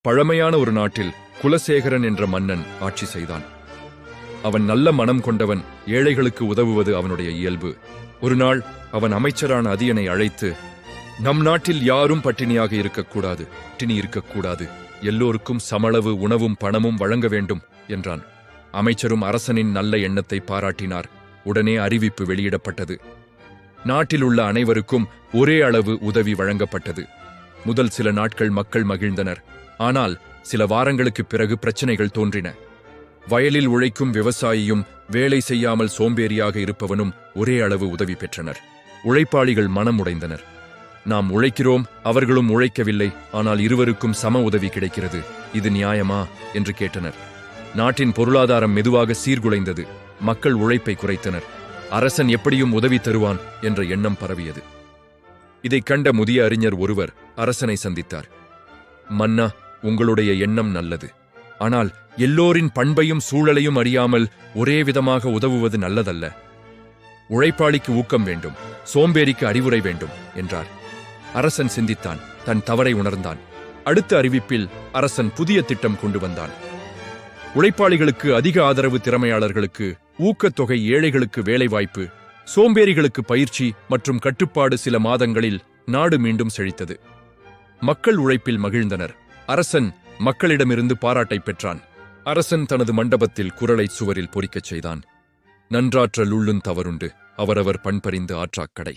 பழமையான ஒரு நாட்டில் குலசேகரன் என்ற மன்னன் ஆட்சி செய்தான். அவன் நல்ல மனம் கொண்டவன். ஏழைகளுக்கு உதவுவது அவனுடைய இயல்பு. ஒரு நாள் அவன் அமைச்சரான அதியனை அழைத்து, நம் நாட்டில் யாரும் பட்டினியாக இருக்கக்கூடாது, பட்டினி இருக்கக்கூடாது, எல்லோருக்கும் சமளவு உணவும் பணமும் வழங்க வேண்டும் என்றான். அமைச்சரும் அரசனின் நல்ல எண்ணத்தை பாராட்டினார். உடனே அறிவிப்பு வெளியிடப்பட்டது. நாட்டில் உள்ள அனைவருக்கும் ஒரே அளவு உதவி வழங்கப்பட்டது. முதல் சில நாட்கள் மக்கள் மகிழ்ந்தனர். ஆனால் சில வாரங்களுக்குப் பிறகு பிரச்சனைகள் தோன்றின. வயலில் உழைக்கும் விவசாயியும் வேலை செய்யாமல் சோம்பேறியாக இருப்பவனும் ஒரே அளவு உதவி பெற்றனர். உழைப்பாளிகள் மனம் உடைந்தனர். நாம் உழைக்கிறோம், அவர்களும் உழைக்கவில்லை, ஆனால் இருவருக்கும் சம உதவி கிடைக்கிறது, இது நியாயமா என்று கேட்டனர். நாட்டின் பொருளாதாரம் மெதுவாக சீர்குலைந்தது. மக்கள் உழைப்பை குறைத்தனர். அரசன் எப்படியும் உதவி தருவான் என்ற எண்ணம் பரவியது. இதைக் கண்ட முதிய அறிஞர் ஒருவர் அரசனை சந்தித்தார். மன்னா, உங்களுடைய எண்ணம் நல்லது. ஆனால் எல்லோரின் பண்பையும் சூழலையும் அறியாமல் ஒரே விதமாக உதவுவது நல்லதல்ல. உழைப்பாளிக்கு ஊக்கம் வேண்டும், சோம்பேறிக்கு அறிவுரை வேண்டும் என்றார். அரசன் சிந்தித்தான். தன் தவறை உணர்ந்தான். அடுத்த அறிவிப்பில் அரசன் புதிய திட்டம் கொண்டு வந்தான். உழைப்பாளிகளுக்கு அதிக ஆதரவு, திறமையாளர்களுக்கு ஊக்கத்தொகை, ஏழைகளுக்கு வேலைவாய்ப்பு, சோம்பேறிகளுக்கு பயிற்சி மற்றும் கட்டுப்பாடு. சில மாதங்களில் நாடு மீண்டும் செழித்தது. மக்கள் உழைப்பில் மகிழ்ந்தனர். அரசன் மக்களிடமிருந்து பாராட்டை பெற்றான். அரசன் தனது மண்டபத்தில் குரலை சுவரில் பொறிக்கச் செய்தான். நன்றாற்றல் உள்ளுந் தவறுண்டு, அவரவர் பண்பறிந்து ஆற்றாக்கடை.